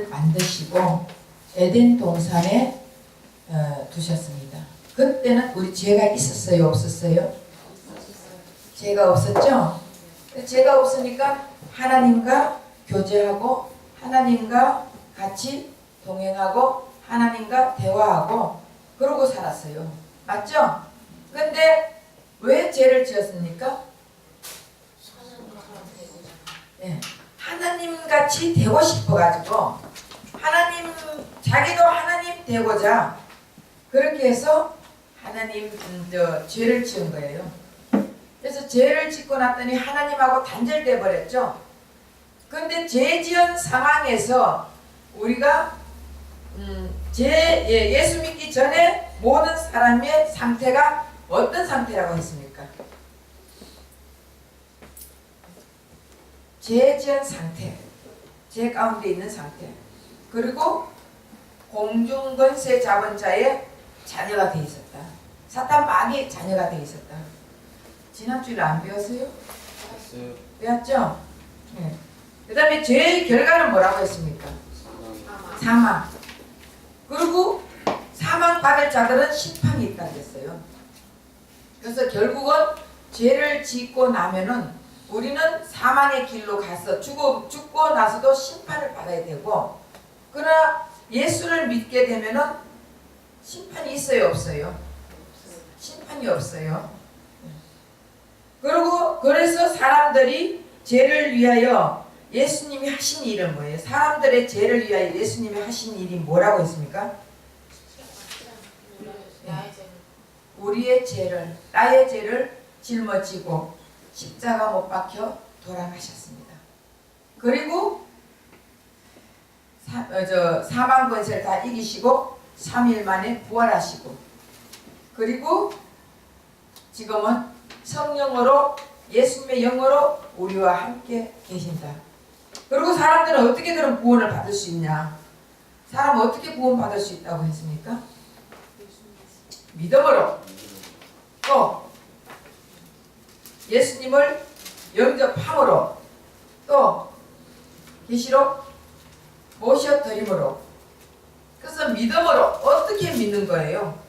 만드시고 에덴 동산에 두셨습니다. 그때는 우리 죄가 있었어요, 없었어요? 죄가 없었죠? 죄가 없으니까 하나님과 교제하고 하나님과 같이 동행하고 하나님과 대화하고 그러고 살았어요. 맞죠? 근데 왜 죄를 지었습니까? 네. 하나님같이 되고 싶어가지고 자기도 하나님 되고자 그렇게 해서 하나님 죄를 지은 거예요. 그래서 죄를 짓고 났더니 하나님하고 단절돼 버렸죠. 근데 죄 지은 상황에서 우리가 예수 믿기 전에 모든 사람의 상태가 어떤 상태라고 했습니까? 죄 지은 상태, 죄 가운데 있는 상태, 그리고 공중권세 잡은 자의 자녀가 돼 있었다. 사탄 마귀의 자녀가 돼 있었다. 지난주에 안 배웠어요? 배웠어요. 배웠죠? 네. 그 다음에 죄의 결과는 뭐라고 했습니까? 사망. 그리고 사망 받을 자들은 심판이 있다 그랬어요. 그래서 결국은 죄를 짓고 나면은 우리는 사망의 길로 가서 죽고 나서도 심판을 받아야 되고, 그러나 예수를 믿게 되면은 심판이 있어요, 없어요? 심판이 없어요. 그래서 사람들이 죄를 위하여 예수님이 하신 일은 뭐예요? 사람들의 죄를 위하여 예수님이 하신 일이 뭐라고 했습니까? 우리의 죄를, 나의 죄를 짊어지고 십자가 못 박혀 돌아가셨습니다. 그리고 사망 권세를 다 이기시고 3일 만에 부활하시고, 그리고 지금은 성령으로 예수님의 영으로 우리와 함께 계신다. 그리고 사람들은 어떻게 그런 구원을 받을 수 있냐? 사람은 어떻게 구원 받을 수 있다고 했습니까? 믿음으로. 또 예수님을 영접함으로, 또 계시록 모셔드림으로. 그래서 믿음으로. 어떻게 믿는 거예요?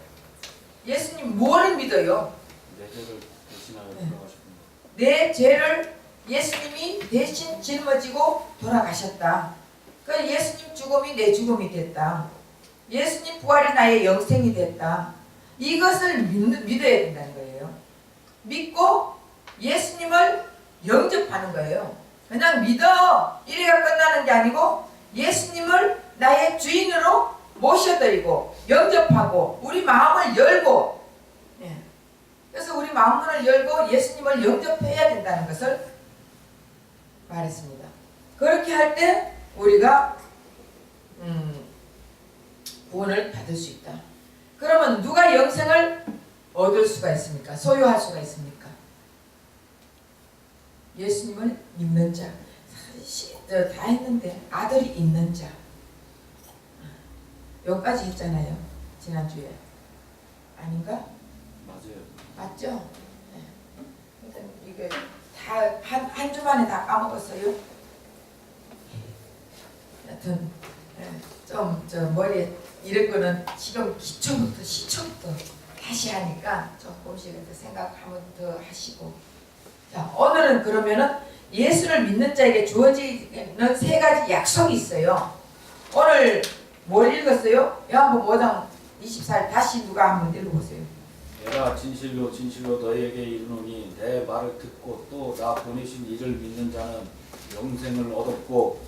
예수님 뭘 믿어요? 내 죄를 대신하여 네. 돌아가셨습니다. 내 죄를 예수님이 대신 짊어지고 돌아가셨다. 그 예수님 죽음이 내 죽음이 됐다. 예수님 부활이 나의 영생이 됐다. 이것을 믿어야 된다는 거예요. 믿고 예수님을 영접하는 거예요. 그냥 믿어 이래가 끝나는 게 아니고 예수님을 나의 주인으로 모셔드리고 영접하고 우리 마음을 열고, 그래서 우리 마음문을 열고 예수님을 영접해야 된다는 것을 말했습니다. 그렇게 할 때 우리가 구원을 받을 수 있다. 그러면 누가 영생을 얻을 수가 있습니까? 소유할 수가 있습니까? 예수님을 믿는 자. 다 했는데 아들이 있는 자. 여기까지 했잖아요. 지난주에. 아닌가? 맞아요. 맞죠? 네. 이게 다 한 주만에 다 까먹었어요. 여튼 좀 머리에 이런 거는 지금 시초부터 다시 하니까 조금씩 생각하면 더 하시고. 자, 오늘은 그러면은 예수를 믿는 자에게 주어지는 3가지 약속이 있어요. 오늘 뭘 읽었어요? 요한복음 5장 24절 다시 누가 한번 읽어보세요. 내가 진실로 진실로 너희에게 이르노니 내 말을 듣고 또 나 보내신 이를 믿는 자는 영생을 얻었고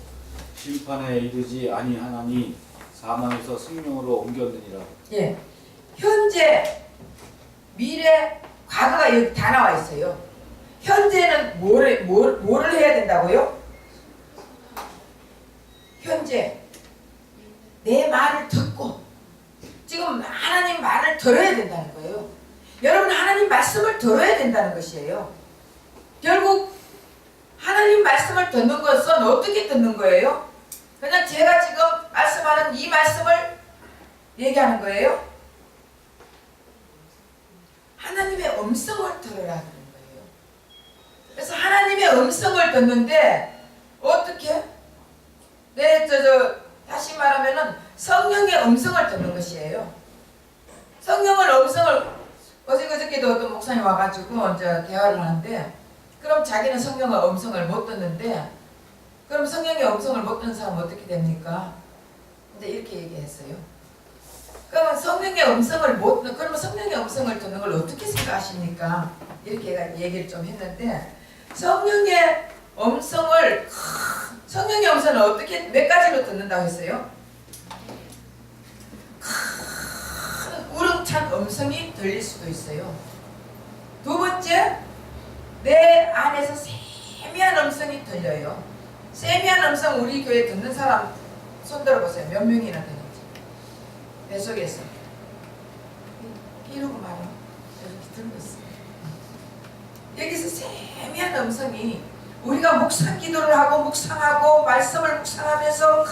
심판에 이르지 아니하나니 사망에서 생명으로 옮겼느니라. 예, 현재, 미래, 과거가 여기 다 나와 있어요. 현재는 뭐를 해야 된다고요? 현재 내 말을 듣고 지금 하나님 말을 들어야 된다는 거예요. 여러분 하나님 말씀을 들어야 된다는 것이에요. 결국 하나님 말씀을 듣는 것은 어떻게 듣는 거예요? 그냥 제가 지금 말씀하는 이 말씀을 얘기하는 거예요? 하나님의 음성을 들으라 그러는 거예요. 그래서 하나님의 음성을 듣는데 어떻게? 음성을 듣는 것이에요. 성령을 음성을 어저께도 어떤 목사님 와가지고 이제 대화를 하는데, 그럼 자기는 성령의 음성을 못 듣는데, 그럼 성령의 음성을 못 듣는 사람은 어떻게 됩니까? 이제 이렇게 얘기했어요. 그러면 성령의 음성을 못 듣는, 그러면 성령의 음성을 듣는 걸 어떻게 생각하십니까? 이렇게 얘기를 좀 했는데, 성령의 음성을 어떻게 몇 가지로 듣는다고 했어요? 우렁찬 음성이 들릴 수도 있어요. 두 번째, 내 안에서 세미한 음성이 들려요. 세미한 음성 우리 교회 듣는 사람 손 들어보세요. 몇 명이나 되는지. 내 속에서 이러고 말하면 이렇게 들고 있어요. 여기서 세미한 음성이, 우리가 묵상 기도를 하고 묵상하고 말씀을 묵상하면서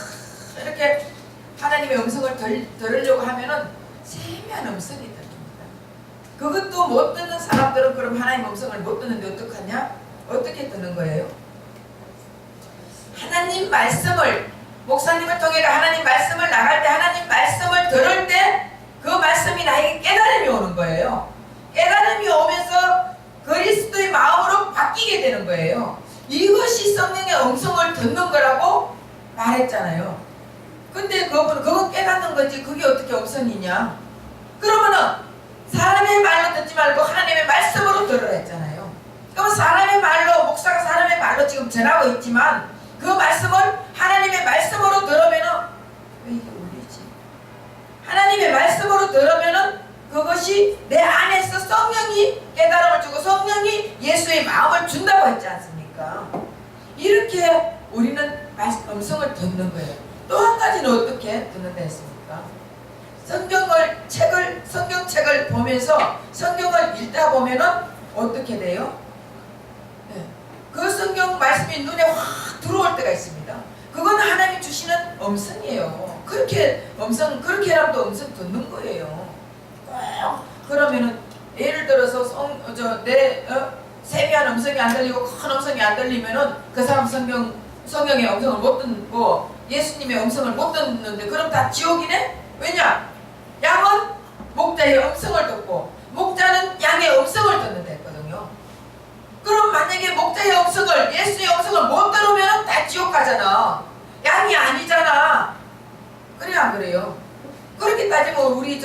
이렇게 하나님의 음성을 들으려고 하면은 세미한 음성이 들립니다. 그것도 못 듣는 사람들은 그럼 하나님 음성을 못 듣는데 어떡하냐? 어떻게 듣는 거예요? 하나님 말씀을, 목사님을 통해 하나님 말씀을 나갈 때, 하나님 말씀을 들을 때 그 말씀이 나에게 깨달음이 오는 거예요. 깨달음이 오면서 그리스도의 마음으로 바뀌게 되는 거예요. 이것이 성령의 음성을 듣는 거라고 말했잖아요. 근데 그건 깨닫는 거지, 그게 어떻게 음성이냐? 그러면은 사람의 말로 듣지 말고 하나님의 말씀으로 들으라 했잖아요. 그러면 사람의 말로, 목사가 사람의 말로 지금 전하고 있지만 그 말씀을 하나님의 말씀으로 들으면은 왜 이게 울리지? 하나님의 말씀으로 들으면은 그것이 내 안에서 성령이 깨달음을 주고 성령이 예수의 마음을 준다고 했지 않습니까? 이렇게 우리는 음성을 듣는 거예요. 또 한 가지는 어떻게 듣는다 했습니까? 성경책을 보면서 성경을 읽다 보면은 어떻게 돼요? 네. 그 성경 말씀이 눈에 확 들어올 때가 있습니다. 그건 하나님이 주시는 음성이에요. 그렇게라도 음성 듣는 거예요. 그러면은 예를 들어서 세미한 음성이 안 들리고 큰 음성이 안 들리면은 그 사람 성령의 음성을 못 듣고 예수님의 음성을 못 듣는데 그럼 다 지옥이네? 왜냐? 양은 목자의 음성을 듣고 목자는 양의 음성을 듣는다 했거든요. 그럼 만약에 목자의 음성을, 예수의 음성을 못 들으면 다 지옥 가잖아. 양이 아니잖아. 그래 안 그래요? 그렇게 따지면 우리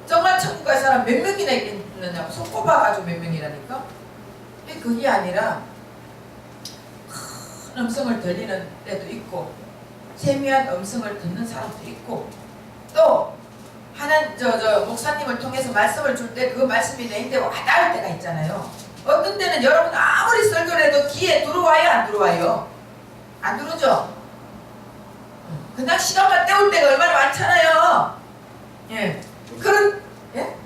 정말 천국 갈 사람 몇 명이나 있겠느냐고 손 꼽아가지고 몇 명이라니까? 그게 아니라 큰 음성을 들리는 때도 있고 세미한 음성을 듣는 사람도 있고, 또 목사님을 통해서 말씀을 줄 때 그 말씀이 내 인데 와닿을 때가 있잖아요. 어떤 때는 여러분 아무리 설교를 해도 귀에 들어와요, 안 들어와요? 안 들어오죠? 그냥 시간만 때울 때가 얼마나 많잖아요. 예. 예?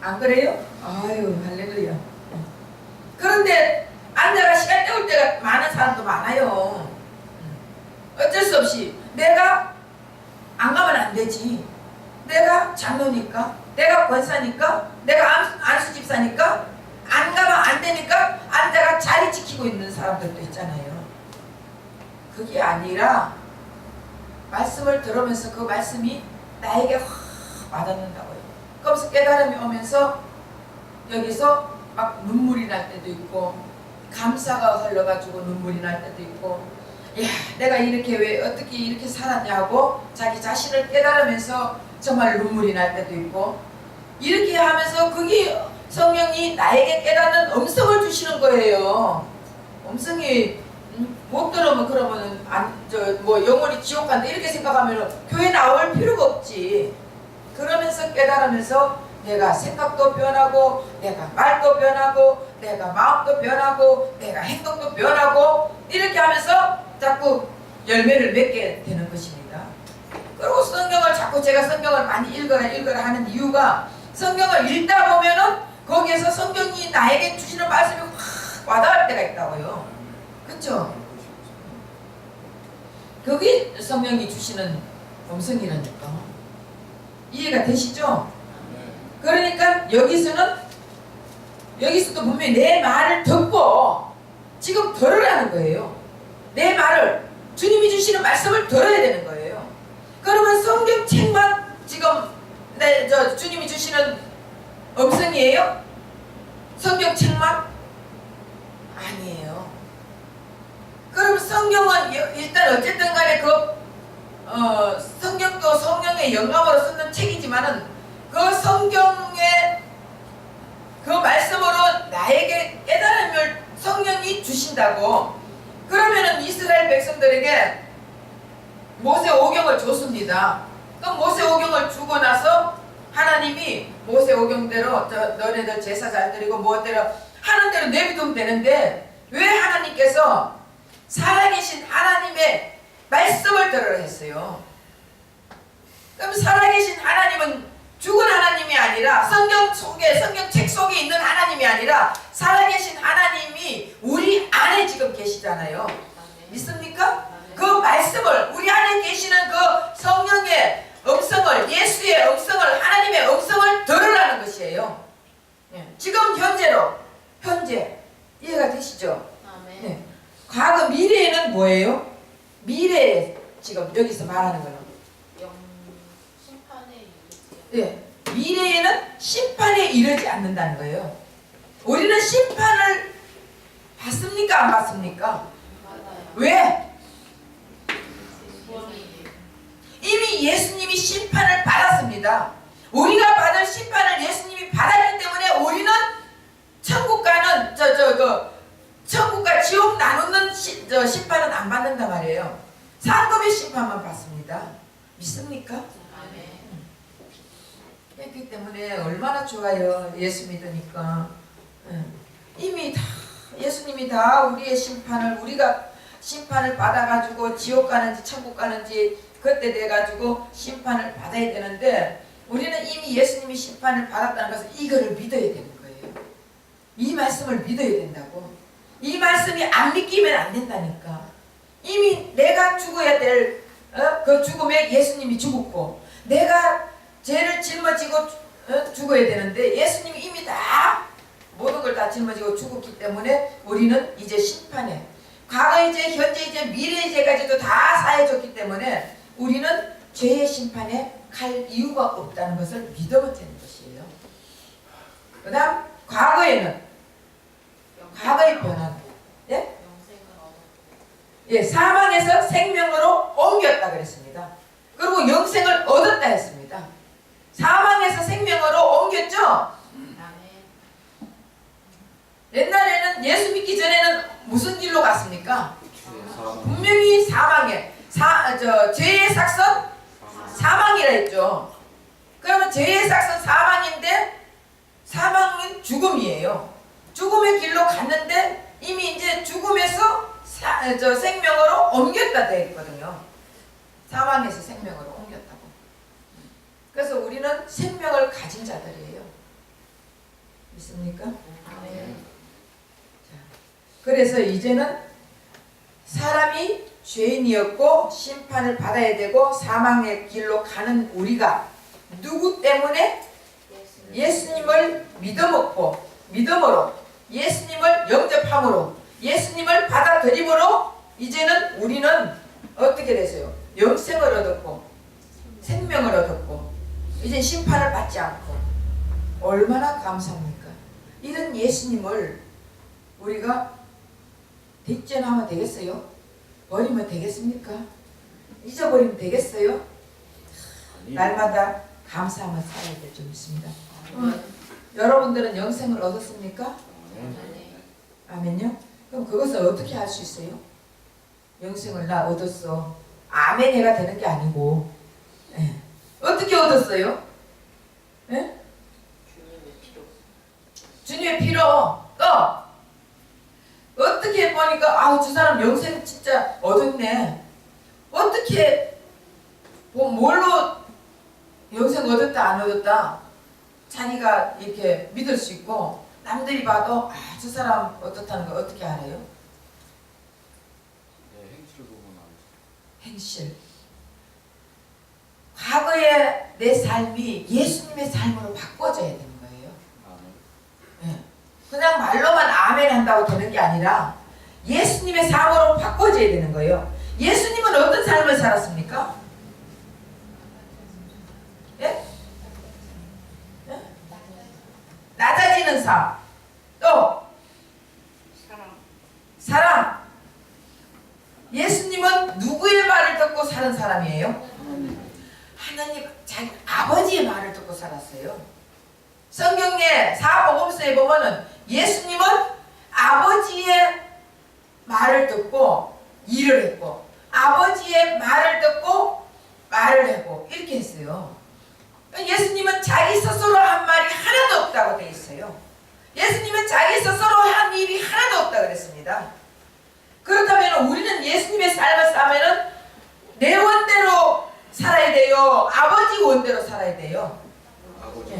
안 그래요? 아유, 할렐루야. 그런데 앉아가 시간 때울 때가 많은 사람도 많아요. 어쩔 수 없이 내가 안 가면 안 되지. 내가 장로니까, 내가 권사니까, 내가 안수 집사니까 안 가면 안 되니까 앉아가 자리 지키고 있는 사람들도 있잖아요. 그게 아니라 말씀을 들으면서 그 말씀이 나에게 확 와닿는다고요. 그러면서 깨달음이 오면서 여기서 막 눈물이 날 때도 있고 감사가 흘러가지고 눈물이 날 때도 있고, 야, 내가 왜 어떻게 이렇게 살았냐고 자기 자신을 깨달으면서 정말 눈물이 날 때도 있고, 이렇게 하면서 그게 성령이 나에게 깨닫는 음성을 주시는 거예요. 음성이 못 들으면 그러면은 영원히 지옥 간다 이렇게 생각하면 교회 나올 필요가 없지. 그러면서 깨달으면서 내가 생각도 변하고, 내가 말도 변하고, 내가 마음도 변하고, 내가 행동도 변하고, 이렇게 하면서 자꾸 열매를 맺게 되는 것입니다. 그리고 제가 성경을 많이 읽어라 하는 이유가, 성경을 읽다 보면은 거기에서 성경이 나에게 주시는 말씀이 확 와닿을 때가 있다고요. 그렇죠? 그게 성령이 주시는 음성이라니까. 이해가 되시죠? 그러니까 여기서도 분명히 내 말을 듣고 지금 들으라는 거예요. 내 말을, 주님이 주시는 말씀을 들어야 되는 거예요. 그러면 성경책만 주님이 주시는 음성이에요? 성경책만? 아니에요. 그럼 성경은 일단 어쨌든 간에 성경도 성령의 영감으로 쓰는 책이지만은 그 성경의 그 말씀으로 나에게 깨달음을 성령이 주신다고. 그러면은 이스라엘 백성들에게 모세 오경을 줬습니다. 그럼 모세 오경을 주고 나서 하나님이 모세 오경대로 너네들 제사 잘 드리고 뭐대로 하는 대로 내비두면 되는데 왜 하나님께서 살아계신 하나님의 말씀을 들으라 했어요? 그럼 살아계신 하나님은 죽은 하나님이 아니라 성경책 속에 있는 하나님이 아니라 살아계신 하나님이 우리 안에 지금 계시잖아요. 믿습니까? 그 말씀을 우리 안에 계시는 그 성령의 음성을, 예수의 음성을, 하나님의 음성을 들으라는 것이에요. 지금 현재 이해가 되시죠? 네. 과거 미래에는 뭐예요? 미래에 지금 여기서 말하는 거는 심판에 이르지요. 네. 미래에는 심판에 이르지 않는다는 거예요. 우리는 심판을 받습니까? 안 받습니까? 맞아요. 왜? 구원이 이미 예수님이 심판을 받았습니다. 우리가 받을 심판을 예수님이 받았기 때문에 우리는 천국과는 천국과 지옥 나누는 심판은 안 받는단 말이에요. 상급의 심판만 받습니다. 믿습니까? 아멘. 그렇기 때문에 얼마나 좋아요. 예수 믿으니까. 이미 다 예수님이 다 우리의 심판을 우리가 심판을 받아가지고 지옥 가는지 천국 가는지 그때 돼가지고 심판을 받아야 되는데 우리는 이미 예수님이 심판을 받았다는 것을 이거를 믿어야 되는 거예요. 이 말씀을 믿어야 된다고. 이 말씀이 안 믿기면 안 된다니까. 이미 내가 죽어야 될 그 죽음에 예수님이 죽었고 내가 죄를 짊어지고 죽어야 되는데 예수님이 이미 다 모든 걸 다 짊어지고 죽었기 때문에 우리는 이제 심판에 과거 이제 현재 이제 미래 이제까지도 다 사해졌기 때문에 우리는 죄의 심판에 갈 이유가 없다는 것을 믿어야 되는 것이에요. 그 다음 과거의 변화. 예? 영생을 얻었고 예, 사망에서 생명으로 옮겼다 그랬습니다. 그리고 영생을 얻었다 했습니다. 사망에서 생명으로 옮겼죠? 아멘. 옛날에는 예수 믿기 전에는 무슨 길로 갔습니까? 사망. 분명히 사망에 죄의 삭선 사망이라 했죠. 그러면 죄의 삭선 사망인데 사망은 죽음이에요. 죽음의 길로 갔는데 이미 이제 죽음에서 생명으로 옮겼다 되어 있거든요. 사망에서 생명으로 옮겼다고. 그래서 우리는 생명을 가진 자들이에요. 믿습니까? 아멘. 그래서 이제는 사람이 죄인이었고 심판을 받아야 되고 사망의 길로 가는 우리가 누구 때문에 예수님을 믿음으로 예수님을 영접함으로 예수님을 받아들임으로 이제는 우리는 어떻게 되세요? 영생을 얻었고 생명을 얻었고 이제 심판을 받지 않고 얼마나 감사합니까? 이런 예수님을 우리가 뒷전하면 되겠어요? 버리면 되겠습니까? 잊어버리면 되겠어요? 날마다 감사하며 살아야 될 줄 믿습니다. 여러분들은 영생을 얻었습니까? 아멘요? 그럼 그것을 어떻게 할 수 있어요? 영생을 나 얻었어. 아멘 해가 되는 게 아니고 어떻게 얻었어요? 주님의 피로. 주님의 피로 또 어떻게 보니까 저 사람 영생 진짜 얻었네. 어떻게 뭘로 영생 얻었다 안 얻었다 자기가 이렇게 믿을 수 있고 남들이 봐도 저 사람 어떻다는 걸 어떻게 알아요? 네, 행실을 보면 알죠. 행실. 과거의 내 삶이 예수님의 삶으로 바꿔져야 되는 거예요. 아멘. 그냥 말로만 아멘 한다고 되는 게 아니라 예수님의 삶으로 바꿔져야 되는 거예요. 예수님은 어떤 삶을 살았습니까? 예? 삶. 또 사랑. 사랑. 예수님은 누구의 말을 듣고 사는 사람이에요? 하나님 자기 아버지의 말을 듣고 살았어요. 성경의 사복음서에 보면은 예수님은 아버지의 말을 듣고 일을 했고 아버지의 말을 듣고 말을 하고 이렇게 했어요. 예수님은 자기 스스로 한 말이 하나도 없다고 되어 있어요. 예수님은 자기 스스로 한 일이 하나도 없다고 그랬습니다. 그렇다면 우리는 예수님의 삶을 사면은 내 원대로 살아야 돼요? 아버지 원대로 살아야 돼요? 아버지.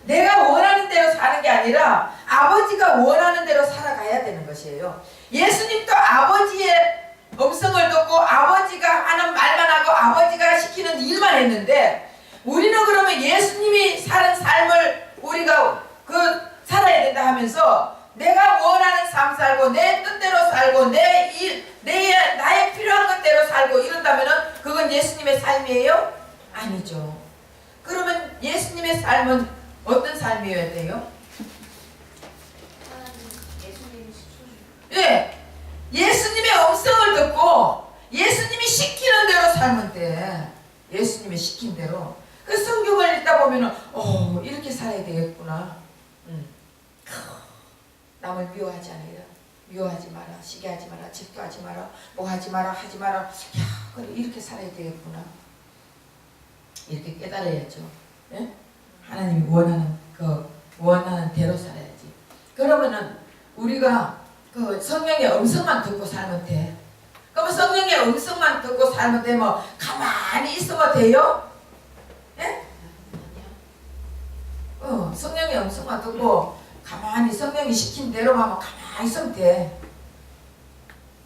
내가 원하는 대로 사는 게 아니라 아버지가 원하는 대로 살아가야 되는 것이에요. 예수님도 아버지의 음성을 듣고 아버지가 하는 말만 하고 아버지가 시키는 일만 했는데 우리는 그러면 예수님이 사는 삶을 우리가 살아야 된다 하면서 내가 원하는 삶 살고 내 뜻대로 살고 나의 필요한 것대로 살고 이런다면은 그건 예수님의 삶이에요? 아니죠. 그러면 예수님의 삶은 어떤 삶이어야 돼요? 하나님 예수님이 시켜주신 예, 예수님의 음성을 듣고 예수님이 시키는 대로 살면 돼. 예수님이 시킨 대로. 그 성경을 읽다 보면은 이렇게 살아야 되겠구나. 남을 미워하지 않으라. 미워하지 마라. 시기하지 마라. 질투하지 마라. 뭐 하지 마라. 하지 마라. 야, 그래 이렇게 살아야 되겠구나. 이렇게 깨달아야죠. 예? 하나님이 원하는 대로 살아야지. 그러면은 우리가 그 성령의 음성만 듣고 살면 돼. 그러면 성령의 음성만 듣고 살면 돼. 뭐 가만히 있으면 돼요? 예? 성령의 음성만 듣고 가만히 성령이 시킨 대로만 하면 가만히 있으면 돼.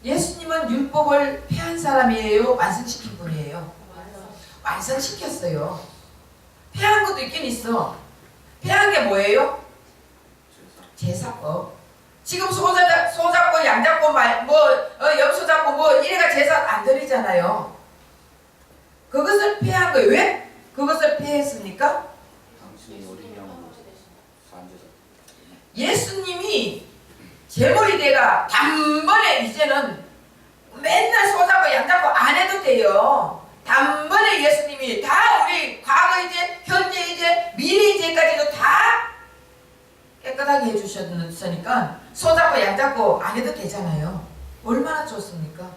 예수님은 율법을 폐한 사람이에요? 완성시킨 분이에요? 완성시켰어요. 폐한 것도 있긴 있어. 폐한 게 뭐예요? 제사법. 지금 소 잡고 양 잡고 염소 잡고 이래가 제사 안 드리잖아요. 그것을 폐한 거예요. 왜? 그것을 폐했습니까? 당신이 어린 양으로 산제사. 예수님이 제머리대가 단번에 이제는 맨날 소 잡고 양 잡고 안 해도 돼요. 단번에 예수님이 다 우리 과거 이제 현재 이제 미래 이제까지도 다 깨끗하게 해주셨으니까 소 잡고 양 잡고 안 해도 되잖아요. 얼마나 좋습니까?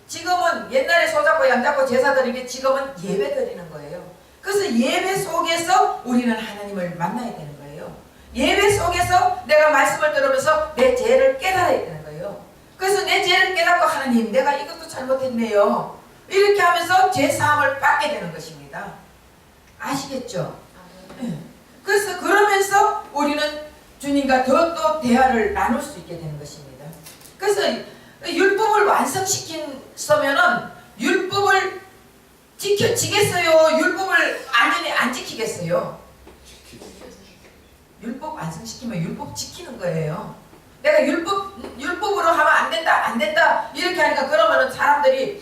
지금은 옛날에 소 잡고 양 잡고 제사 드리게 지금은 예배 드리는 거예요. 그래서 예배 속에서 우리는 하나님을 만나야 되는 거예요. 예배 속에서 내가 말씀을 들으면서 내 죄를 깨달아야 되는 거예요. 그래서 내 죄를 깨닫고 하나님 내가 이것도 잘못했네요. 이렇게 하면서 죄사함을 받게 되는 것입니다. 아시겠죠? 그래서 그러면서 우리는 주님과 더 또 대화를 나눌 수 있게 되는 것입니다. 그래서 율법을 완성시켰으면은 율법을 지켰지겠어요? 율법을 안 지키겠어요? 율법 완성시키면 율법 지키는 거예요. 내가 율법으로 하면 안 된다 이렇게 하니까 그러면은 사람들이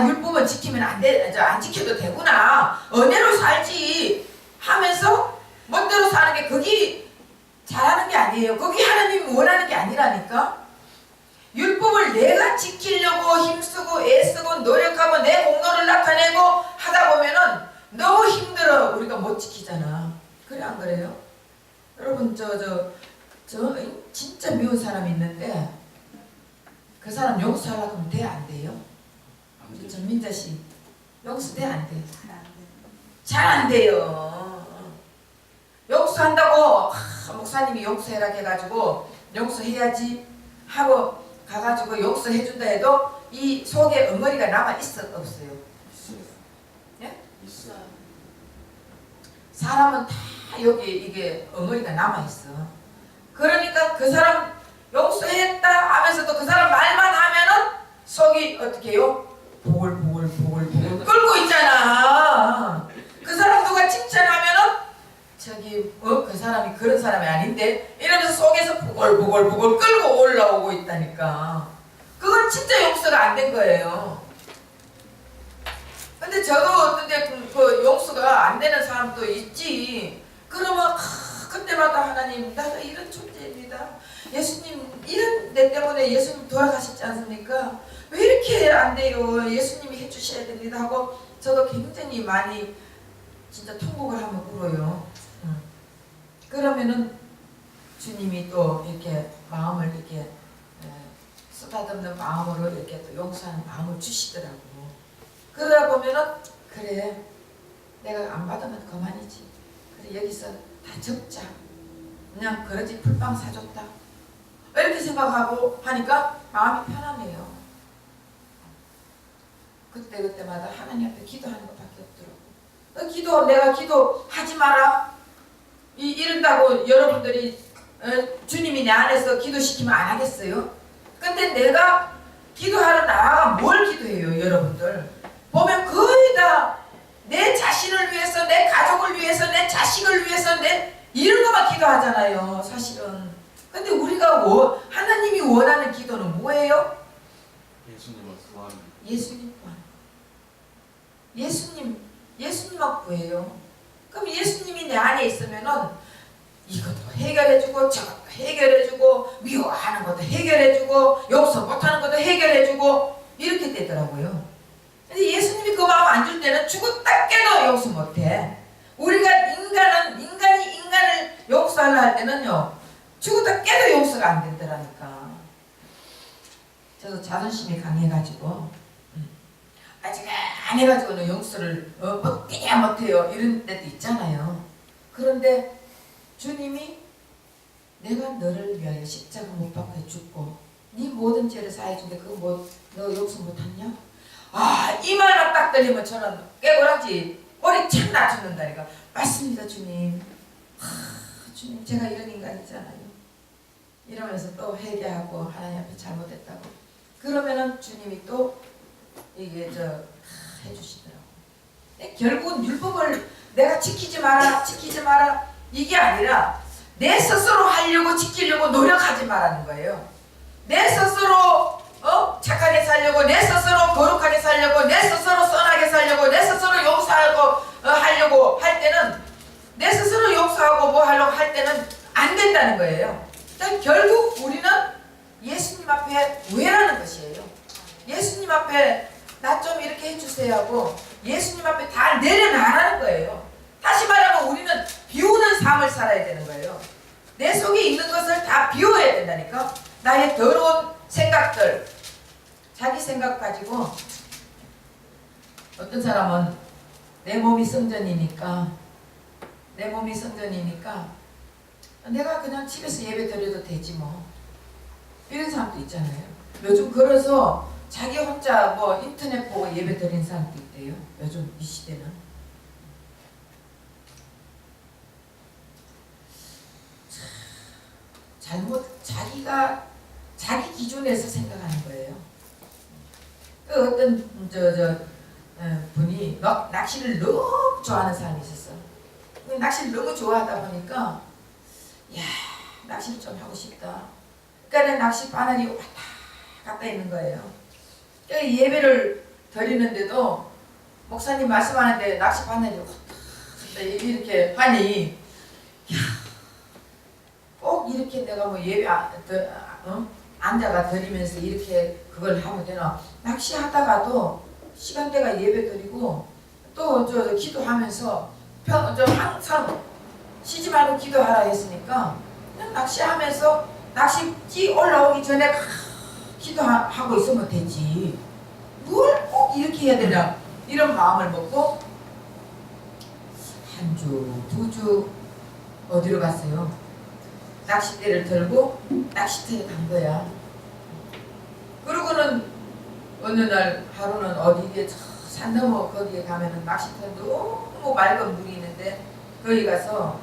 율법은 지키면 안 지켜도 되구나. 은혜로 살지 하면서 멋대로 사는 게 그게 잘하는 게 아니에요. 그게 하나님이 원하는 게 아니라니까. 율법을 내가 지키려고 힘쓰고 애쓰고 노력하고 내 공로를 나타내고 하다 보면은 너무 힘들어. 우리가 못 지키잖아. 그래 안 그래요? 여러분 저 진짜 미운 사람이 있는데 그 사람 용서하려고 하면 돼? 안 돼요? 우리 전민자 씨 용서 돼? 안 돼? 잘 안 돼요. 용서한다고 목사님이 용서해라 해가지고 용서해야지 하고 가가지고 용서해준다 해도 이 속에 엉거리가 남아있어 없어요? 있어요. 예? 있어요. 사람은 다 여기 이게 엉거리가 남아있어. 그러니까 그 사람 용서했다 하면서도 그 사람 말만 하면은 속이 어떻게 해요? 보글보글 끓고 있잖아. 그 사람 누가 칭찬하면은 그 사람이 그런 사람이 아닌데 이러면서 속에서 보글보글 끓고 올라오고 있다니까. 그건 진짜 용서가 안 된 거예요. 근데 저도 어떤 데 그 용서가 안 되는 사람도 있지. 그러면 그 그때마다 하나님 나가 이런 존재입니다. 예수님 이런 내 때문에 예수님 돌아가셨지 않습니까? 왜 이렇게 안 돼요? 예수님이 해주셔야 됩니다 하고 저도 굉장히 많이 진짜 통곡을 하면 울어요. 그러면은 주님이 또 이렇게 마음을 이렇게 쓰다듬는 마음으로 이렇게 또 용서하는 마음을 주시더라고. 그러다 보면은 그래 내가 안 받으면 그만이지. 그래 여기서 다 적자. 그냥 그러지 풀빵 사줬다. 이렇게 생각하고 하니까 마음이 편하네요. 그때마다 하나님 앞에 기도하는 것밖에 없더라고. 내가 기도하지 마라. 이런다고 여러분들이 주님이 내 안에서 기도시키면 안 하겠어요? 근데 내가 기도하러 나아가 뭘 기도해요, 여러분들? 보면 거의 다 내 자신을 위해서, 내 가족을 위해서, 내 자식을 위해서, 이런 것만 기도하잖아요, 사실은. 근데 우리가 하나님이 원하는 기도는 뭐예요? 예수님을 구하는. 예수님 구하는. 예수님만 구해요. 그럼 예수님이 내 안에 있으면은 이것도 해결해주고 저것도 해결해주고 미워하는 것도 해결해주고 용서 못하는 것도 해결해주고 이렇게 되더라고요. 근데 예수님이 그 마음 안 줄 때는 죽었다 깨도 용서 못해. 우리가 인간이 인간을 용서하려 할 때는요 죽었다 깨도 용서가 안 된다라니까. 저도 자존심이 강해가지고 아직 안 해가지고는 용서를 못해요 이런 때도 있잖아요. 그런데 주님이 내가 너를 위하여 십자가 못 박혀 죽고 네 모든 죄를 사해준데 그거 너 용서 못했냐? 이 말만 딱 들리면 저는 깨고라지 꼬리 착 낮추는다니까. 맞습니다 주님. 주님 제가 이런 인간이잖아요. 이러면서 또 회개하고 하나님 앞에 잘못했다고. 그러면은 주님이 또 이게 해주시더라고. 결국은 율법을 내가 지키지 마라 이게 아니라 내 스스로 하려고 지키려고 노력하지 말라는 거예요. 내 스스로 착하게 살려고, 내 스스로 거룩하게 살려고, 내 스스로 선하게 살려고, 내 스스로 용서하고 하려고 할 때는, 내 스스로 용서하고 뭐 하려고 할 때는 안 된다는 거예요. 그러니까 결국 우리는 예수님 앞에 구애라는 것이에요. 예수님 앞에 나 좀 이렇게 해주세요 하고 예수님 앞에 다 내려놔라는 거예요. 다시 말하면 우리는 비우는 삶을 살아야 되는 거예요. 내 속에 있는 것을 다 비워야 된다니까. 나의 더러운 생각들, 자기 생각 가지고 어떤 사람은 내 몸이 성전이니까 내가 그냥 집에서 예배 드려도 되지 뭐 이런 사람도 있잖아요. 요즘 그래서 자기 혼자 뭐 인터넷 보고 예배 드리는 사람도 있대요. 요즘 이 시대는. 자기 기준에서 생각하는 거예요. 그 어떤 분이 낚시를 너무 좋아하는 사람이 있었어. 낚시를 너무 좋아하다 보니까 낚시를 좀 하고 싶다. 그러니까 낚시 바늘이 왔다 갔다 있는 거예요. 그러니까 예배를 드리는데도 목사님 말씀하는데 낚시 바늘이 왔다 갔다 이렇게 하니 꼭 이렇게 내가 뭐 예배 앉아가 드리면서 이렇게 그걸 하면 되나? 낚시하다가도 시간대가 예배 드리고 또 기도하면서 항상 쉬지 말고 기도하라 했으니까 그냥 낚시하면서 낚시기 올라오기 전에 기도하고 있으면 되지. 뭘 꼭 이렇게 해야 되냐? 이런 마음을 먹고 한 주, 두 주 어디로 갔어요? 낚싯대를 들고 낚시터에 간 거야. 그러고는 어느 날 하루는 어디에 산 너머 거기에 가면은 낚시터에 너무 맑은 물이 있는데 거기 가서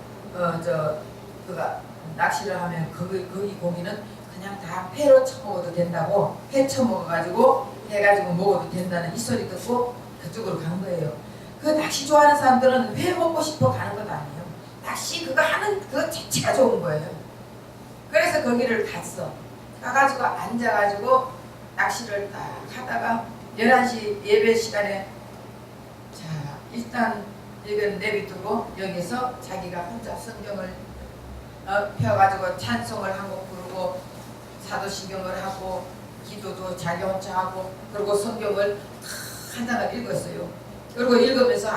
그가 낚시를 하면 거기 고기는 그냥 다 회로 쳐먹어도 된다고 회 쳐먹어가지고 해가지고 먹어도 된다는 이 소리 듣고 그쪽으로 간 거예요. 그 낚시 좋아하는 사람들은 회 먹고 싶어 가는 것 아니에요. 낚시 그거 하는 그거 자체가 좋은 거예요. 그래서 거기를 갔어. 가가지고 앉아가지고 낚시를 딱 하다가 11시 예배 시간에 일단 이건 내비두고 여기서 자기가 혼자 성경을 펴가지고 찬송을 한 곡 부르고 사도신경을 하고 기도도 자기 혼자 하고 그리고 성경을 한 장을 읽었어요. 그리고 읽으면서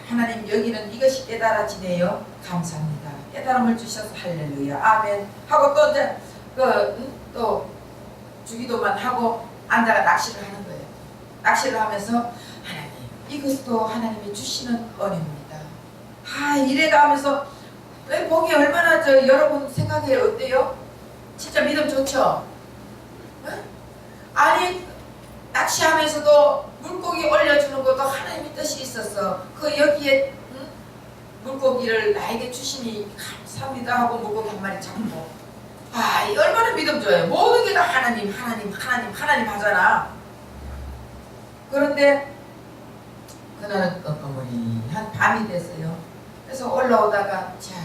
하나님 여기는 이것이 깨달아지네요. 감사합니다. 깨달음을 주셔서 할렐루야 아멘 하고 또 이제 또 주기도만 하고 앉아가 낚시를 하는 거예요. 낚시를 하면서 하나님 이것도 하나님이 주시는 은혜입니다. 이래가 하면서 보기 얼마나 여러분 생각해 어때요? 진짜 믿음 좋죠? 응? 아니 낚시하면서도 물고기 올려주는 것도 하나님의 뜻이 있었어. 그 여기에 물고기를 나에게 주시니 감사합니다 하고 물고기 한 마리 잡고 이 얼마나 믿음 좋아요. 모든 게 다 하나님 하잖아. 그런데 그날은 깜깜머리한 밤이 됐어요. 그래서 올라오다가 자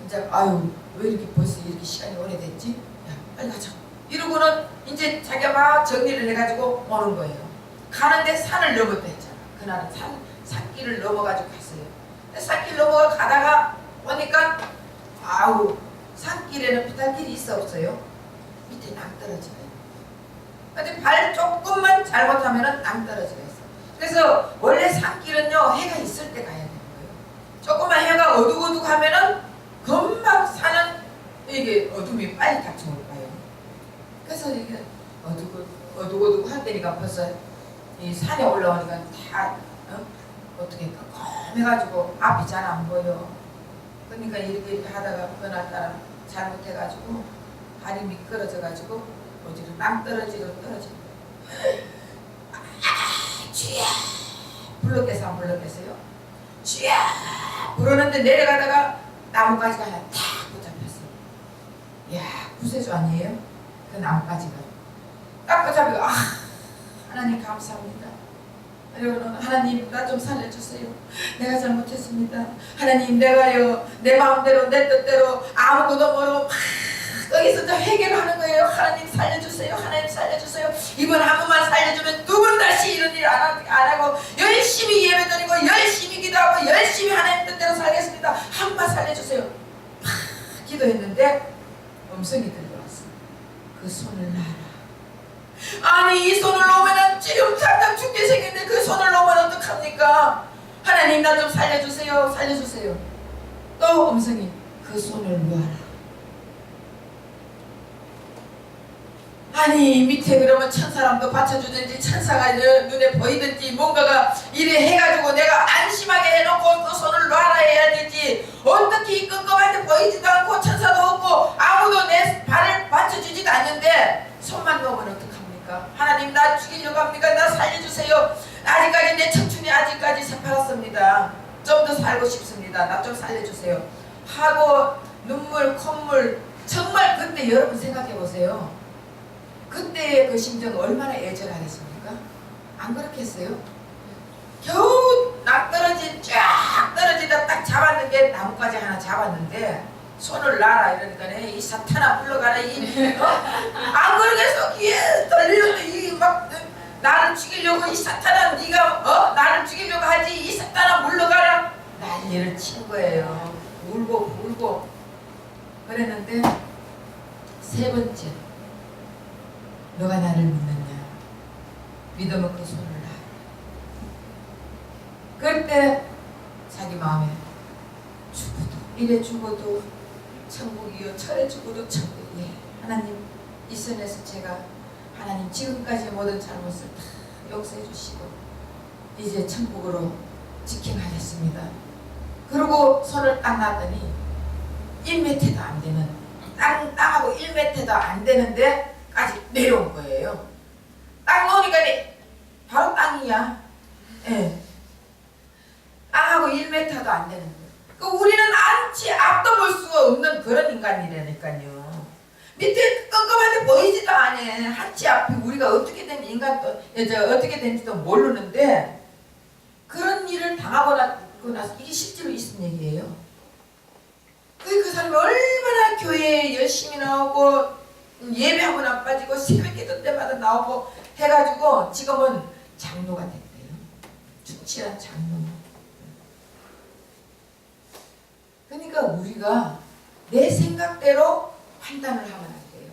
이제 왜 이렇게 벌써 이렇게 시간이 오래됐지? 야 빨리 가자. 이러고는 이제 자기가 막 정리를 해가지고 오는 거예요. 가는데 산을 넘었다 했잖아. 그날은 산길을 넘어가지고 갔어요. 산길 넘어가 가다가 보니까 산길에는 비탈길이 있어 없어요? 밑에 낭떠러지가 있어요. 근데 발 조금만 잘못하면 낭떠러지가 있어. 그래서 원래 산길은요 해가 있을 때 가야 되는 거예요. 조금만 해가 어둑어둑하면은 금방 산은 이게 어둠이 빨리 닥쳐올 거예요. 그래서 이게 어둑어둑할 때니까 벌써 이 산에 올라오니까 다 어떻게 깜깜해가지고 앞이 잘 안 보여. 그러니까 이렇게 하다가 그날따라 잘못해가지고 발이 미끄러져가지고 어디로 낭떠러지로 떨어진 거예요. 쥐야 불렀겠어 안 불렀겠어요? 쥐야 부르는데 내려가다가 나뭇가지가 하나 탁 붙잡혔어요. 이야 구세주 아니에요? 그 나뭇가지가 딱 붙잡히고 하나님 감사합니다. 그리고는 하나님 나 좀 살려주세요. 내가 잘못했습니다. 하나님 내가요 내 마음대로 내 뜻대로 아무것도 모르고 막 여기서 저 회개를 하는 거예요. 하나님 살려주세요. 하나님 살려주세요. 이번 한 번만 살려주면 두 번 다시 이런 일 안 하고 열심히 예배드리고 열심히 기도하고 열심히 하나님 뜻대로 살겠습니다. 한 번만 살려주세요. 막 기도했는데 음성이 들려왔어. 그 손을 놔라. 아니 이 손을 놓으면 지금 당장 죽게 생겼는데 그 손을 놓으면 어떡합니까? 하나님 나 좀 살려주세요. 살려주세요. 또 음성이 그 손을 놓아라. 아니 밑에 그러면 천사람도 받쳐주든지 천사가 눈에 보이든지 뭔가가 이래 해가지고 내가 안심하게 해놓고 그 손을 놔라 해야 되지. 어떻게 이 끔끔한데 보이지도 않고 천사도 없고 아무도 내 발을 받쳐주지도 않는데 손만 놓으면 어떡합니까? 하나님 나 죽이려고 합니까? 나 살려주세요. 아직까지 내 청춘이 아직까지 새파랗습니다. 좀 더 살고 싶습니다. 나 좀 살려주세요 하고 눈물 콧물 정말 그때 여러분 생각해보세요. 그때의 그 심정 얼마나 애절하겠습니까? 안 그렇겠어요? 겨우 쫙 떨어지다 딱 잡았는 게 나뭇가지 하나 잡았는데 손을 놔라 이러니까 이 사탄아 물러가라 안 그러겠어. 귀에 들리는데 이 막 나를 죽이려고 이 사탄아 네가 나를 죽이려고 하지 이 사탄아 물러가라 난리를 친 거예요. 울고 그랬는데 세 번째 너가 나를 믿느냐? 믿으면 그 손을 놔. 그럴 때 자기 마음에 죽어도 천국이요 철에 죽어도 천국이요. 하나님 이 선에서 제가 하나님 지금까지 모든 잘못을 다 용서해 주시고 이제 천국으로 직행하겠습니다. 그리고 손을 딱 놨더니 1m도 안 되는 땅하고 1m도 안 되는데 까지 내려온 거예요. 땅 놓으니까 바로 땅이야. 예. 땅하고 1m도 안 되는 거예요. 그 우리는 앞도 볼 수가 없는 그런 인간이라니까요. 밑에 깜깜한데 보이지도 않아. 한치 앞이 우리가 어떻게 된 어떻게 된지도 모르는데 그런 일을 당하고 나서 이게 실제로 있은 얘기예요. 그 사람이 얼마나 교회에 열심히 나오고 예배 한 번 안 빠지고 새벽 기도 때마다 나오고 해가지고 지금은 장로가 됐대요. 충실한 장로. 그러니까 우리가 내 생각대로 판단을 하면 안 돼요.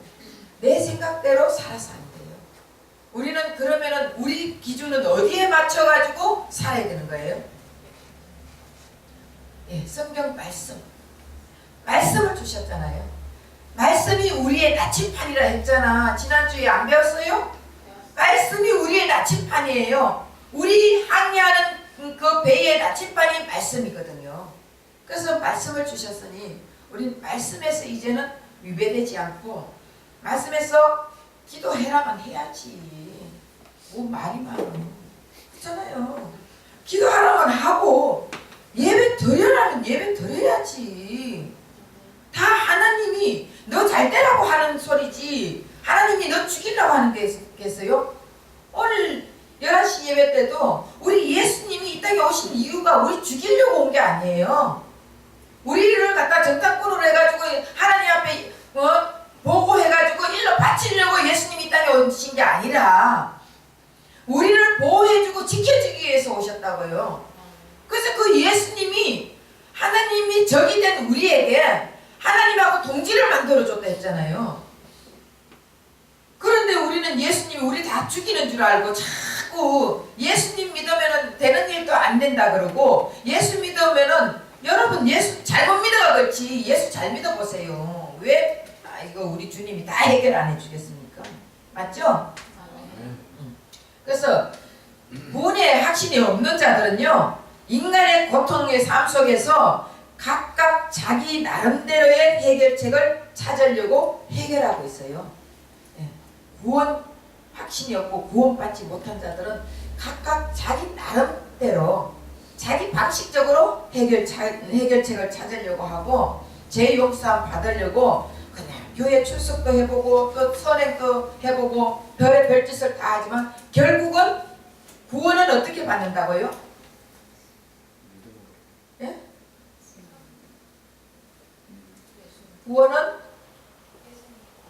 내 생각대로 살아서 안 돼요. 우리는 그러면은 우리 기준은 어디에 맞춰가지고 살아야 되는 거예요? 예, 성경 말씀을 주셨잖아요. 말씀이 우리의 나침판이라 했잖아. 지난주에 안 배웠어요? 말씀이 우리의 나침판이에요. 우리 항해하는 그 배의 나침판이 말씀이거든요. 그래서 말씀을 주셨으니 우리는 말씀에서 이제는 위배되지 않고 말씀에서 기도해라만 해야지. 뭐 말이 많아. 그렇잖아요. 기도하라만 하고 예배 드려라면 예배 드려야지. 다 하나님이 너 잘 되라고 하는 소리지 하나님이 너 죽이려고 하는 게 있겠어요? 오늘 11시 예배 때도 우리 예수님이 이 땅에 오신 이유가 우리 죽이려고 온 게 아니에요. 우리를 갖다 정탐꾼으로 해가지고 하나님 앞에 보고해가지고 일로 바치려고 예수님이 이 땅에 오신 게 아니라 우리를 보호해주고 지켜주기 위해서 오셨다고요. 그래서 그 예수님이 하나님이 적이 된 우리에게 하나님하고 동지를 만들어줬다 했잖아요. 그런데 우리는 예수님이 우리 다 죽이는 줄 알고 자꾸 예수님 믿으면 되는 일도 안 된다 그러고 예수 믿으면은 여러분 예수 잘못 믿어가 그렇지 예수 잘 믿어보세요. 왜? 이거 우리 주님이 다 해결 안 해주겠습니까? 맞죠? 그래서 구원의 확신이 없는 자들은요 인간의 고통의 삶 속에서 각각 자기 나름대로의 해결책을 찾으려고 해결하고 있어요. 구원 확신이 없고 구원받지 못한 자들은 각각 자기 나름대로 자기 방식적으로 해결책을 찾으려고 하고 죄 용서 받으려고 그냥 교회 출석도 해보고 또 선행도 해보고 별의 별짓을 다 하지만 결국은 구원은 어떻게 받는다고요? 예? 구원은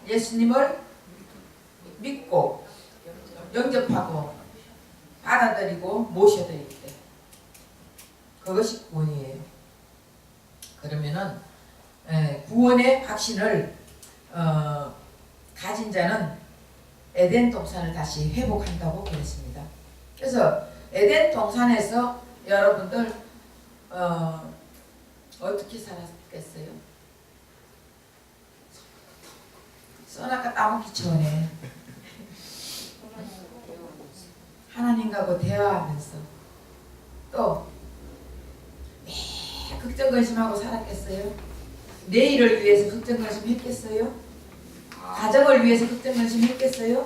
예수님을 믿고 영접하고 받아들이고 모셔드릴 때 그것이 구원이에요. 그러면은 구원의 확신을 가진 자는 에덴 동산을 다시 회복한다고 그랬습니다. 그래서 에덴 동산에서 여러분들 어떻게 살았겠어요? 써나까 따먹기 전에 하나님과고 대화하면서 또 매일 걱정근심하고 살았겠어요? 내일을 위해서 걱정근심 했겠어요? 가정을 위해서 걱정근심 했겠어요?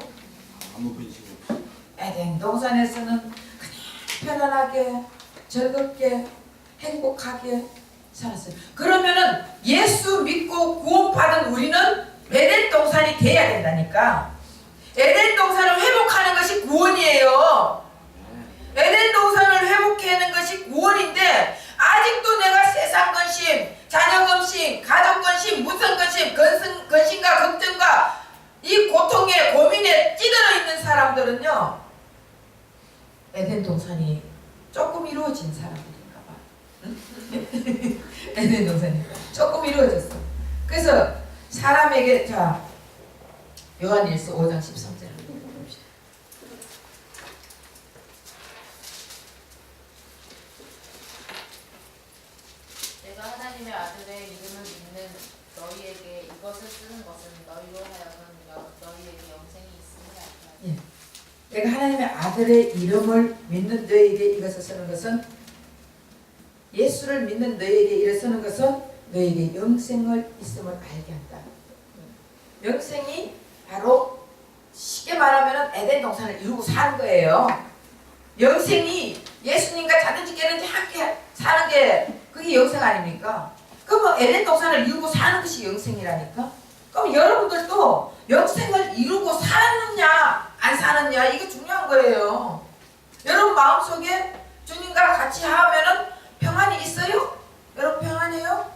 아무 근심 없이. 에덴 동산에서는 그냥 편안하게 즐겁게 행복하게 살았어요. 그러면은 예수 믿고 구원받은 우리는 에덴 동산이 돼야 된다니까. 에덴 동산을 회복하는 것이 구원이에요. 에덴 동산을 회복하는 것이 구원인데 아직도 내가 세상 근심, 자녀 근심, 가족 근심, 무슨 근심, 근심과 걱정과 이 고통에 고민에 찌들어 있는 사람들은요 에덴 동산이 조금 이루어진 사람들인가 봐. 응? 에덴 동산이 조금 이루어졌어. 그래서 사람에게 자 요한일서 5장 13절을 봅시다. 내가 하나님의 아들의 이름을 믿는 너희에게 이것을 쓰는 것은 너희로 하여금 너희에게 영생이 있음을 알게 하라. 내가 하나님의 아들의 이름을 믿는 너희에게 이것을 쓰는 것은 예수를 믿는 너희에게 이를 쓰는 것은 너희에게 영생을 있음을 알게 한다. 영생이 바로 쉽게 말하면 에덴 동산을 이루고 사는 거예요. 영생이 예수님과 자든지 깨든지 함께 사는 게 그게 영생 아닙니까? 그럼 에덴 동산을 이루고 사는 것이 영생이라니까? 그럼 여러분들도 영생을 이루고 사느냐 안 사느냐 이게 중요한 거예요. 여러분 마음속에 주님과 같이 하면은 평안이 있어요? 여러분 평안해요?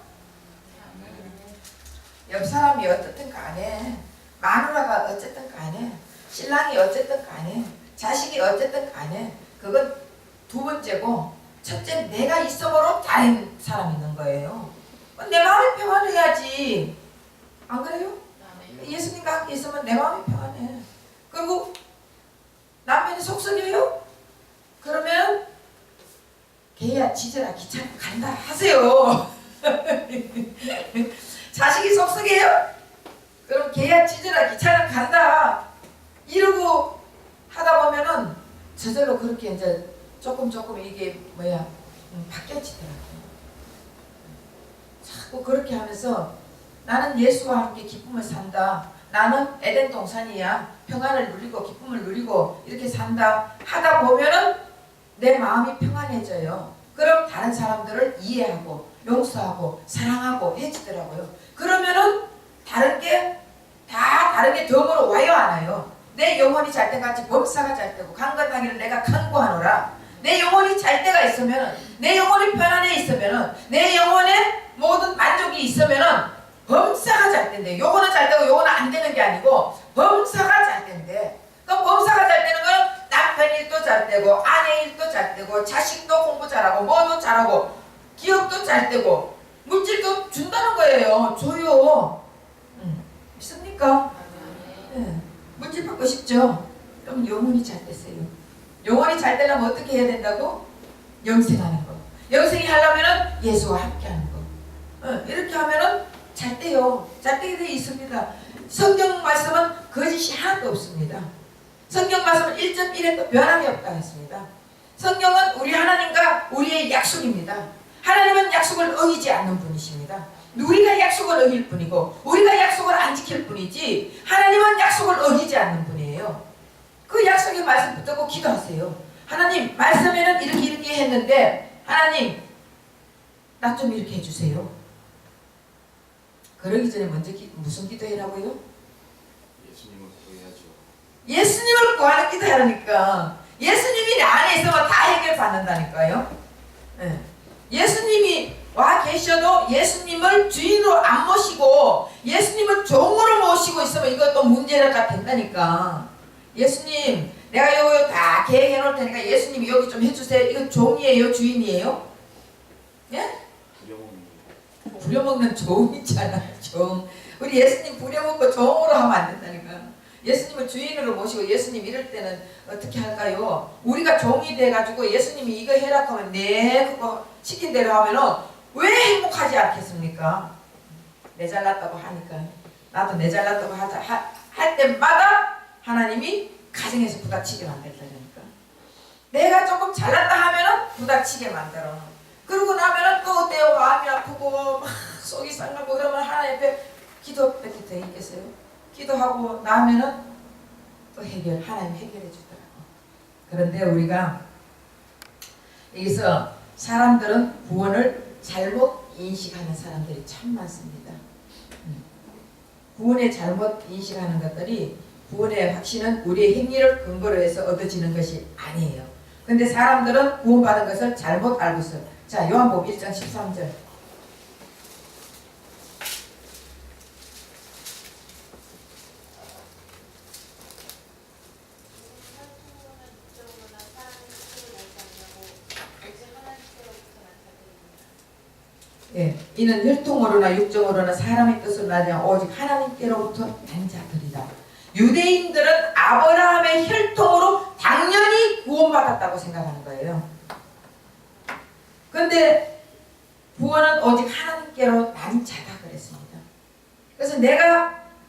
옆 사람이 어떻든 간에 마누라가 어쨌든 간에 신랑이 어쨌든 간에 자식이 어쨌든 간에 그건 두 번째고 첫째 내가 있음으로 다른 사람이 있는 거예요. 내 마음이 평안해야지. 안 그래요? 아멘. 예수님과 함께 있으면 내 마음이 평안해. 그리고 남편이 속썩여요? 그러면 걔야 지져라 귀찮아 간다 하세요. 자식이 속썩여요? 그럼 걔야 찢으라 귀찮아 간다 이러고 하다 보면은 저절로 그렇게 이제 조금 이게 바뀌어지더라고요. 자꾸 그렇게 하면서 나는 예수와 함께 기쁨을 산다. 나는 에덴 동산이야. 평안을 누리고 기쁨을 누리고 이렇게 산다 하다 보면은 내 마음이 평안해져요. 그럼 다른 사람들을 이해하고 용서하고 사랑하고 해지더라고요. 그러면은 다른 게 덤으로 와요 안 와요? 내 영혼이 잘 때같이 범사가 잘 때고 강건하기를 내가 간구하노라. 내 영혼이 잘 때가 있으면 내 영혼이 편안해 있으면 내 영혼에 모든 만족이 있으면 범사가 잘 때인데 요거는 잘 되고 요거는 안 되는 게 아니고 범사가 잘 때인데 그럼 범사가 잘 되는 건 남편 일도 잘 되고 아내 일도 잘 되고 자식도 공부 잘하고 뭐도 잘하고 기업도 잘 되고 물질도 준다는 거예요. 줘요. 믿습니까? 네. 물질 받고 싶죠? 그럼 영혼이 잘 됐어요. 영혼이 잘 되려면 어떻게 해야 된다고? 영생하는 거. 영생이 하려면 예수와 함께 하는 거. 이렇게 하면은 잘 돼요. 잘 되게 돼 있습니다. 성경 말씀은 거짓이 하나도 없습니다. 성경 말씀은 1.1에도 변함이 없다 했습니다. 성경은 우리 하나님과 우리의 약속입니다. 하나님은 약속을 어기지 않는 분이십니다. 우리가 약속을 어길 뿐이고 우리가 약속을 안 지킬 뿐이지 하나님은 약속을 어기지 않는 분이에요. 그 약속의 말씀 붙들고 기도하세요. 하나님 말씀에는 이렇게 했는데 하나님 나 좀 이렇게 해주세요. 그러기 전에 먼저 무슨 기도해라고요? 예수님을 구해야죠. 예수님을 구하는 기도하라니까. 예수님이 내 안에 있으면 다 해결받는다니까요. 네. 예수님이 와 계셔도 예수님을 주인으로 안 모시고 예수님을 종으로 모시고 있으면 이것도 문제가 된다니까. 예수님 내가 요거 다 계획해 놓을 테니까 예수님이 여기 좀 해주세요. 이거 종이에요 주인이에요? 예? 부려먹는 종이잖아. 종. 우리 예수님 부려먹고 종으로 하면 안 된다니까. 예수님을 주인으로 모시고 예수님 이럴 때는 어떻게 할까요? 우리가 종이 돼가지고 예수님이 이거 해라 하면 네 그거 시킨 대로 하면은 왜 행복하지 않겠습니까? 내 잘났다고 하니까. 나도 내 잘났다고 하자 할 때마다 하나님이 가정에서 부닥치게 만들다니까. 내가 조금 잘났다 하면은 부닥치게 만들어. 그러고 나면은 또 어때요? 마음이 아프고 막 속이 상하고 그러면 하나님 앞에 기도밖에 더 있겠어요? 기도하고 나면은 또 하나님 해결해 주더라고. 그런데 우리가 여기서 사람들은 구원을 잘못 인식하는 사람들이 참 많습니다. 구원의 잘못 인식하는 것들이 구원의 확신은 우리의 행위를 근거로 해서 얻어지는 것이 아니에요. 근데 사람들은 구원받은 것을 잘못 알고 있어요. 자, 요한복음 1장 13절. 예, 이는 혈통으로나 육정으로나 사람의 뜻을 나지 오직 하나님께로부터 난 자들이다. 유대인들은 아브라함의 혈통으로 당연히 구원받았다고 생각하는 거예요. 그런데 구원은 오직 하나님께로 난 자다 그랬습니다. 그래서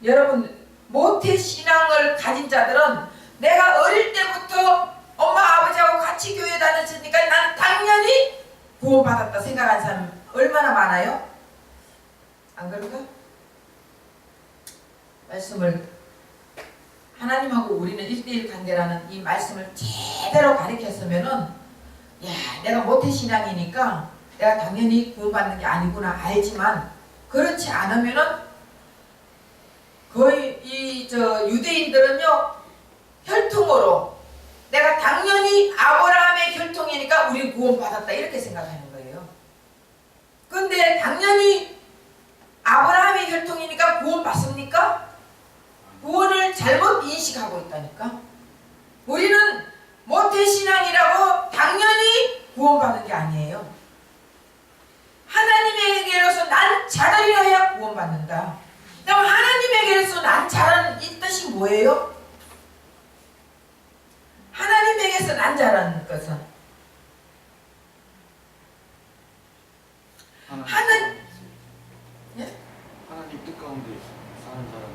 여러분 모태신앙을 가진 자들은 내가 어릴 때부터 엄마 아버지하고 같이 교회 다녔으니까 난 당연히 구원받았다 생각하는 사람 얼마나 많아요? 안 그런가? 말씀을 하나님하고 우리는 1대1 관계라는 이 말씀을 제대로 가르쳤으면은 야 내가 모태신앙이니까 내가 당연히 구원받는 게 아니구나 알지만 그렇지 않으면은 거의 유대인들은요 혈통으로 내가 당연히 아브라함의 혈통이니까 우리 구원받았다 이렇게 생각하는 거예요. 근데 당연히 아브라함의 혈통이니까 구원받습니까? 구원을 잘못 인식하고 있다니까. 우리는 모태신앙이라고 당연히 구원받은 게 아니에요. 하나님에게로서 난 구원받는다. 그럼 하나님에게서 난 자라는 이 뜻이 뭐예요? 하나님에게서 난 자라는 것은 하나님 하나님 뜻 가운데 사는 사람.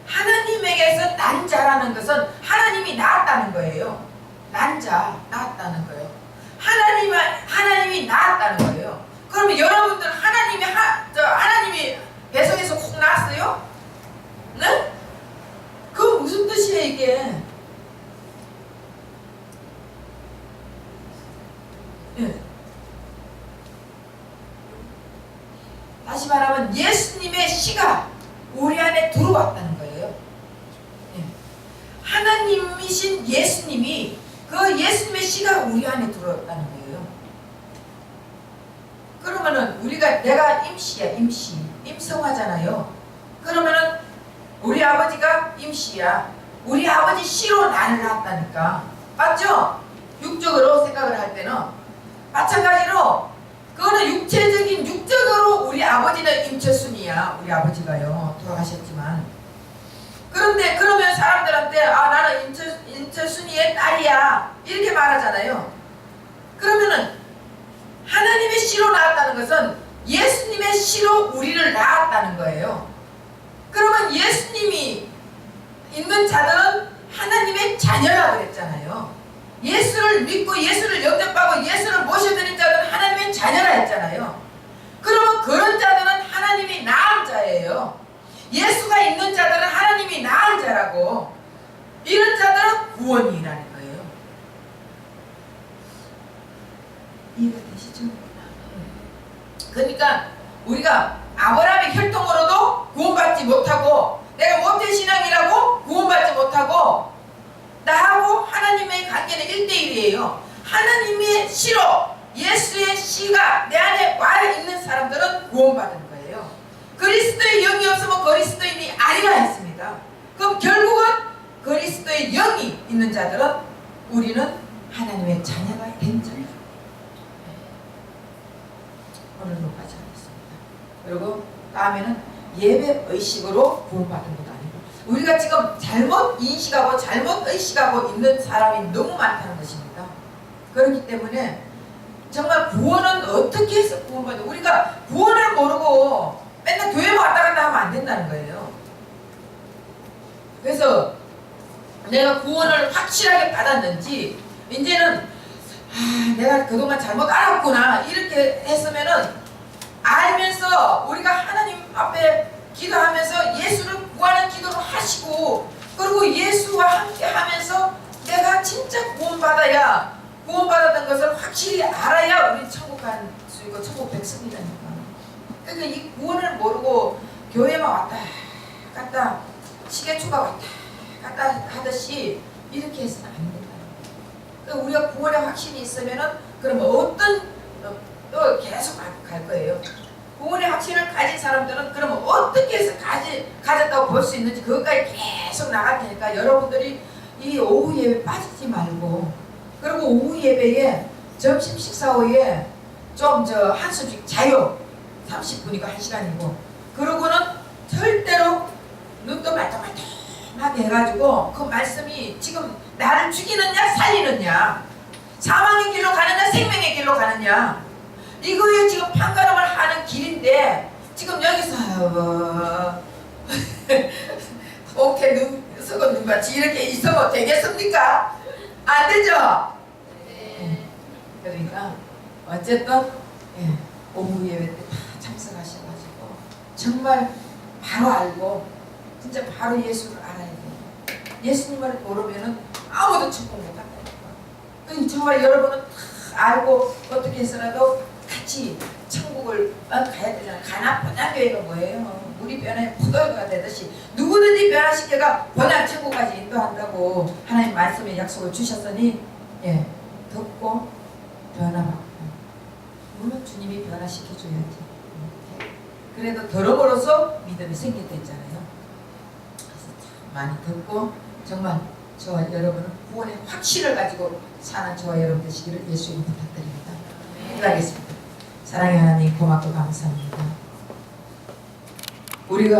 하나님에게서 난 자라는 것은 하나님이 낳았다는 거예요. 난 자, 낳았다는 거예요. 하나님이 낳았다는 거예요. 그러면 여러분들 하나님이 배속에서 콕 낳았어요? 네? 그건 무슨 뜻이에요 이게? 네. 다시 말하면 예수님의 씨가 우리 안에 들어왔다는 거예요. 네. 하나님이신 예수님이 그 예수님의 씨가 우리 안에 들어왔다는 거예요. 그러면은 내가 임씨야, 임성하잖아요. 그러면은 우리 아버지가 임씨야. 우리 아버지 씨로 나를 낳았다니까. 맞죠? 육적으로 생각을 할 때는 마찬가지로 그거는 육적으로 우리 아버지는 임철순이야. 우리 아버지가요. 돌아가셨지만. 그런데 그러면 사람들한테 나는 임철순이의 딸이야. 이렇게 말하잖아요. 그러면은 하나님의 씨로 낳았다는 것은 예수님의 씨로 우리를 낳았다는 거예요. 그러면 예수님이 있는 자들은 하나님의 자녀라 그랬잖아요. 예수를 믿고 예수를 영접하고 예수를 모셔드린 자들은 하나님의 자녀라 했잖아요. 그러면 그런 자들은 하나님이 낳은 자예요. 예수가 있는 자들은 하나님이 낳은 자라고. 이런 자들은 구원이라는 거예요. 이해가 되시죠? 그러니까 우리가 아브라함의 혈통으로도 구원받지 못하고 내가 모태신앙이라고 구원받지 못하고 나하고 하나님의 관계는 1대1이에요. 하나님의 씨로 예수의 씨가 내 안에 와 있는 사람들은 구원받은 거예요. 그리스도의 영이 없으면 그리스도인이 아니라 했습니다. 그럼 결국은 그리스도의 영이 있는 자들은 우리는 하나님의 자녀가 된 자예요. 오늘 여기까지 하겠습니다. 그리고 다음에는 예배 의식으로 구원받은 것도 아니고 우리가 지금 잘못 인식하고 잘못 의식하고 있는 사람이 너무 많다는 것입니다. 그렇기 때문에 정말 구원은 어떻게 해서 구원받는 우리가 구원을 모르고 맨날 교회만 왔다 갔다 하면 안 된다는 거예요. 그래서 내가 구원을 확실하게 받았는지 이제는 내가 그동안 잘못 알았구나 이렇게 했으면은 알면서 우리가 하나님 앞에 기도하면서 예수를 구하는 기도를 하시고 그리고 예수와 함께 하면서 내가 진짜 구원받았던 것을 확실히 알아야 우리 천국 갈 수 있고 천국 백성이라니까. 그러니까 이 구원을 모르고 교회만 왔다 갔다 시계추가 왔다 갔다 하듯이 이렇게 해서는 안 된다. 그러니까 우리가 구원에 확신이 있으면은 그러면 또 계속 갈 거예요. 구원의 확신을 가진 사람들은 그러면 어떻게 해서 가졌다고 볼 수 있는지 그것까지 계속 나갈 테니까 여러분들이 이 오후 예배 빠지지 말고 그리고 오후 예배에 점심 식사 후에 좀 한숨씩 자요. 30분이고 1시간이고 그러고는 절대로 눈도 말똥말똥하게 해가지고 그 말씀이 지금 나를 죽이느냐 살리느냐 사망의 길로 가느냐 생명의 길로 가느냐 이거에 지금 판가름을 하는 길인데 지금 여기서 옥태 썩은 눈같이 이렇게 있어도 되겠습니까? 안 되죠? 네. 그러니까 어쨌든 오후 예배 때 다 참석하셔가지고 정말 바로 알고 진짜 바로 예수를 알아야 돼요. 예수님을 모르면은 아무도 천국 못 간다니까. 저와 여러분은 다 알고 어떻게 해서라도 같이 천국을 가야 되잖아요. 가나 번향교회가 뭐예요? 물이 변해 포도가 되듯이 누구든지 변화시켜가 번향 천국까지 인도한다고 하나님 말씀에 약속을 주셨으니 듣고 변화받고 물론 주님이 변화시켜줘야지. 그래도 들음으로써 믿음이 생긴다 했잖아요. 그래서 참 많이 듣고 정말 저와 여러분은 구원의 확신을 가지고 사는 저와 여러분 되시기를 예수님 부탁드립니다. 기도하겠습니다. 사랑의 하나님 고맙고 감사합니다. 우리가